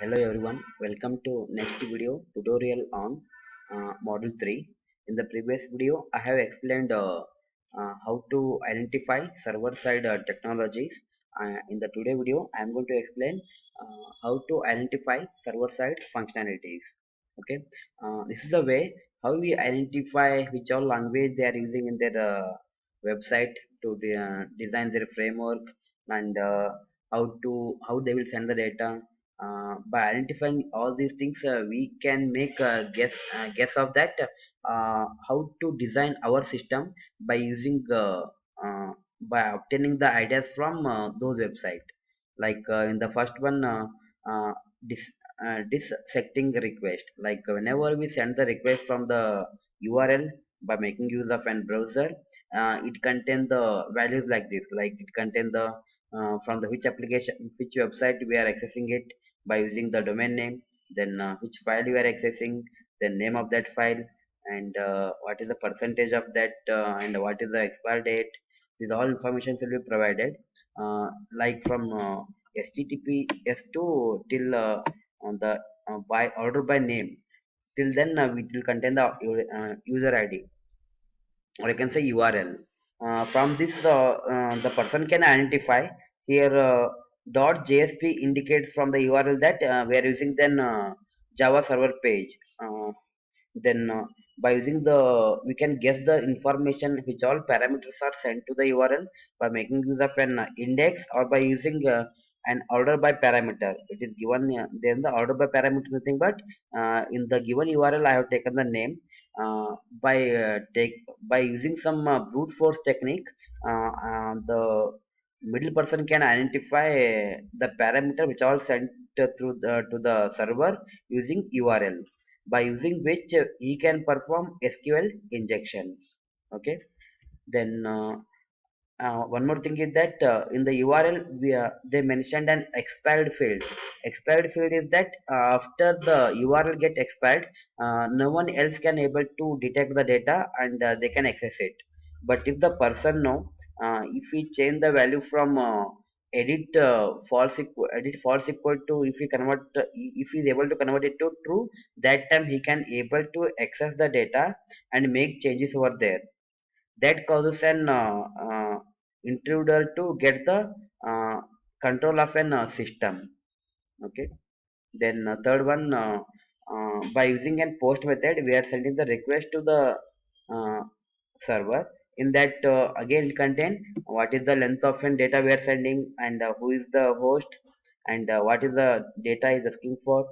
Hello everyone, welcome to next video tutorial on model 3. In the previous video I have explained how to identify server side technologies. In the today video I am going to explain how to identify server side functionalities. Okay, this is the way how we identify which all language they are using in their website to design their framework, and how they will send the data. By identifying all these things, we can make a guess of that how to design our system by using by obtaining the ideas from those websites. Like in the first one, uh, dis dissecting request. Like whenever we send the request from the URL by making use of an browser, it contains the values like this. Like it contains the from the which application, which website we are accessing it by using the domain name, then which file you are accessing, then name of that file, and what is the percentage of that, and what is the expire date. These all information will be provided, like from HTTPS to till on the by order by name. Till then, it will contain the user ID, or you can say URL. From this, the person can identify here. .jsp indicates from the URL that we are using then Java server page. Then by using the we can guess the information which all parameters are sent to the URL by making use of an index, or by using an order by parameter. It is given then the order by parameter nothing but in the given URL I have taken the name, by take by using some brute force technique. The middle person can identify the parameter which are sent through to the server using URL, by using which he can perform SQL injection. Okay, then one more thing is that in the URL they mentioned an expired field. Expired field is that after the URL get expired, no one else can able to detect the data, and they can access it. But if the person know, if we change the value from edit false equal to, if we convert if he is able to convert it to true, that time he can able to access the data and make changes over there. That causes an intruder to get the uh, control of an system. Okay, then third one, by using an post method we are sending the request to the uh, server. In that, again it contain what is the length of an data we are sending, and who is the host, and what is the data is asking for.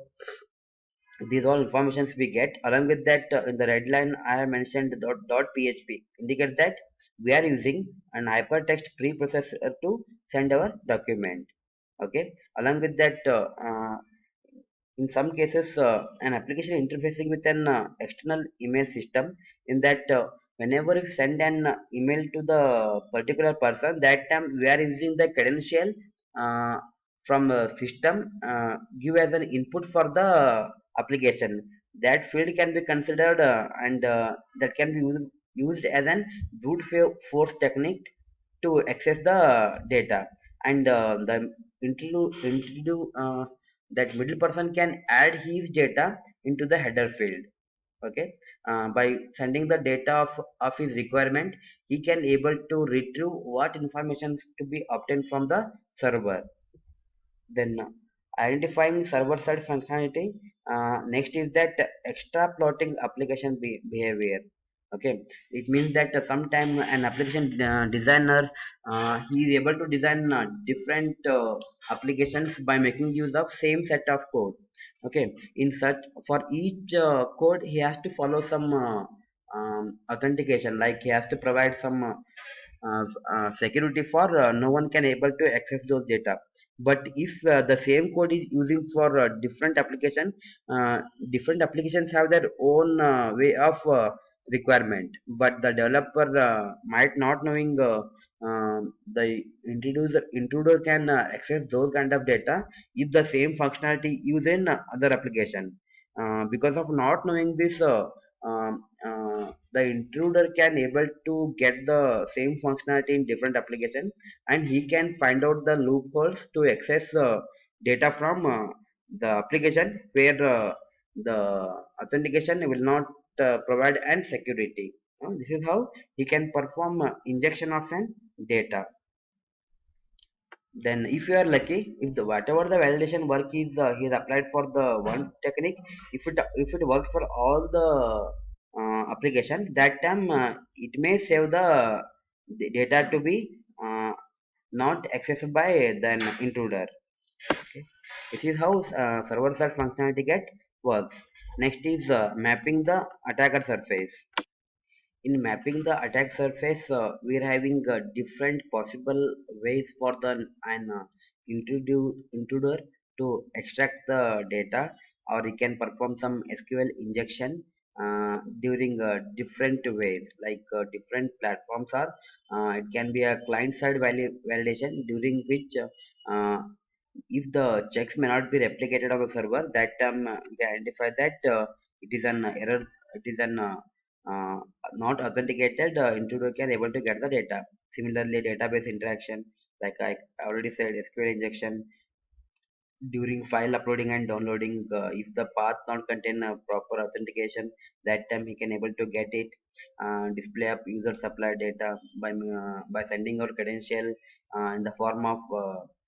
These all informations we get. Along with that, in the red line I have mentioned .php indicate that we are using an hypertext preprocessor to send our document. Okay, along with that, in some cases, an application interfacing with an external email system. In that, whenever you send an email to the particular person, that time we are using the credential uh, from system, give as an input for the application. That field can be considered, and that can be used as an brute force technique to access the data. And the that middle person can add his data into the header field. Okay, by sending the data of his requirement, he can able to retrieve what information to be obtained from the server. Then identifying server side functionality. Next is that extra plotting application behavior. Okay, it means that sometime an application designer, he is able to design different applications by making use of same set of code. Okay, in such, for each code he has to follow some authentication, like he has to provide some security for no one can able to access those data. But if the same code is using for uh, different applications have their own way of requirement, but the developer might not knowing, the intruder can access those kind of data if the same functionality used in other application. Because of not knowing this, the intruder can able to get the same functionality in different application, and he can find out the loopholes to access data from the application where the authentication will not provide and security. This is how he can perform injection of an data. Then if you are lucky, if the whatever the validation work is he is applied for the one technique, if it works for all the application, that time it may save the data to be not accessible by the intruder. Okay, this is how server side functionality get works. Next is mapping the attacker surface. In mapping the attack surface, we are having different possible ways for the an intruder to extract the data, or he can perform some SQL injection during different ways. Like different platforms are, it can be a client side validation during which if the checks may not be replicated on the server, that time we can identify that it is an error, it is an uh, not authenticated, intruder can able to get the data. Similarly, database interaction, like I already said, SQL injection during file uploading and downloading, if the path not contain proper authentication, that time he can able to get it. Display up user supply data by sending our credential in the form of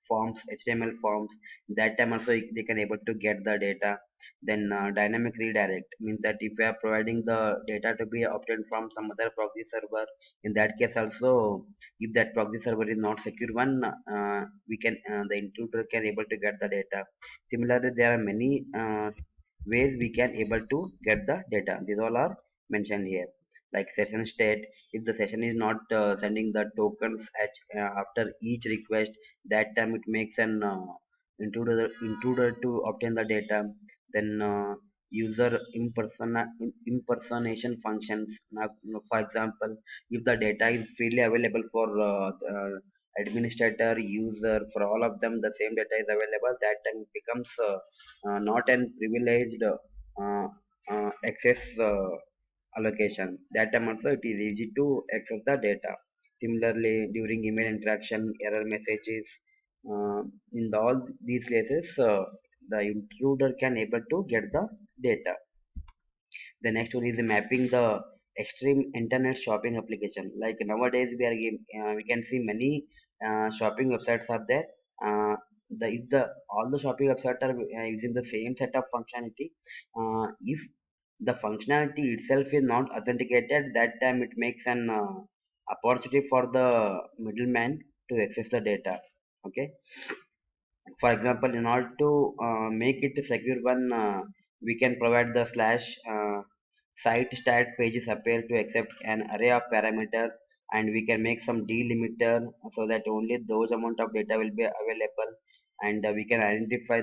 forms, HTML forms, that time also they can able to get the data. Then dynamic redirect means that if we are providing the data to be obtained from some other proxy server, in that case also, if that proxy server is not secure one, we can the intruder can able to get the data. Similarly, there are many ways we can able to get the data. These all are mentioned here. Like session state, if the session is not sending the tokens after each request, that time it makes an intruder to obtain the data. Then user impersonation functions. Now, for example, if the data is freely available for administrator, user, for all of them the same data is available, that time it becomes not an privileged access allocation. That time also it is easy to access the data. Similarly, during email interaction, error messages, uh, in all these cases, the intruder can able to get the data. The next one is mapping the extreme internet shopping application. Like nowadays we can see many shopping websites are there. The if the all the shopping websites are using the same set of functionality, if the functionality itself is not authenticated, that time it makes an opportunity for the middleman to access the data. Okay, for example, in order to make it a secure one, we can provide the slash site stat pages appear to accept an array of parameters, and we can make some delimiter so that only those amount of data will be available. And we can identify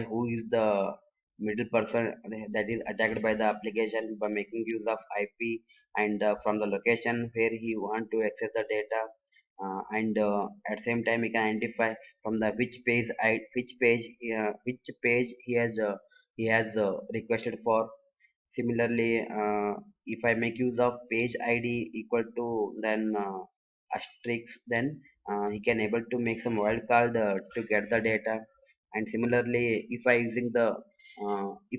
who is the middle person that is attacked by the application by making use of IP, and from the location where he want to access the data. And at the same time we can identify from the which page he has requested for. Similarly, if I make use of page ID equal to then asterisk, then he can able to make some wildcard to get the data. And similarly, if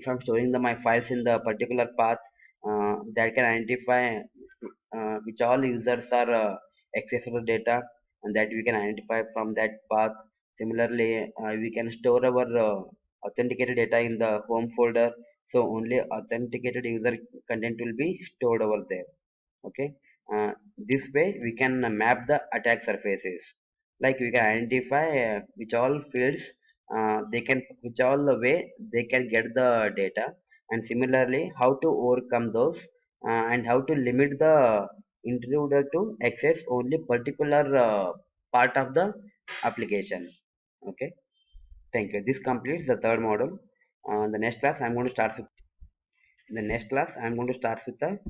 I'm storing my files in the particular path, that can identify which all users are accessible data, and that we can identify from that path. Similarly, we can store our authenticated data in the home folder, so only authenticated user content will be stored over there. Okay, this way we can map the attack surfaces. Like we can identify which all fields they can which all the way they can get the data, and similarly how to overcome those, and how to limit the intruder to access only particular part of the application. Okay, thank you. This completes the third model. The next class I'm going to start with the next class I'm going to start with the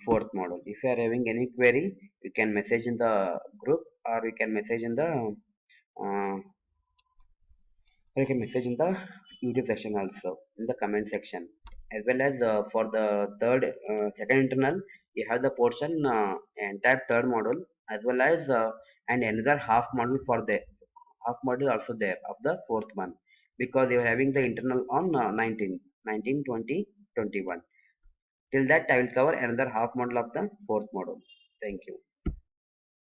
fourth model. If you are having any query, you can message in the group, or you can message in the uh, YouTube section, also in the comment section. As well as for the second internal, you have the portion entire third model, as well as and another half model for the half module also there of the fourth month, because you are having the internal on 19th, 19, 20, 21. Till that I will cover another half module of the fourth module. Thank you.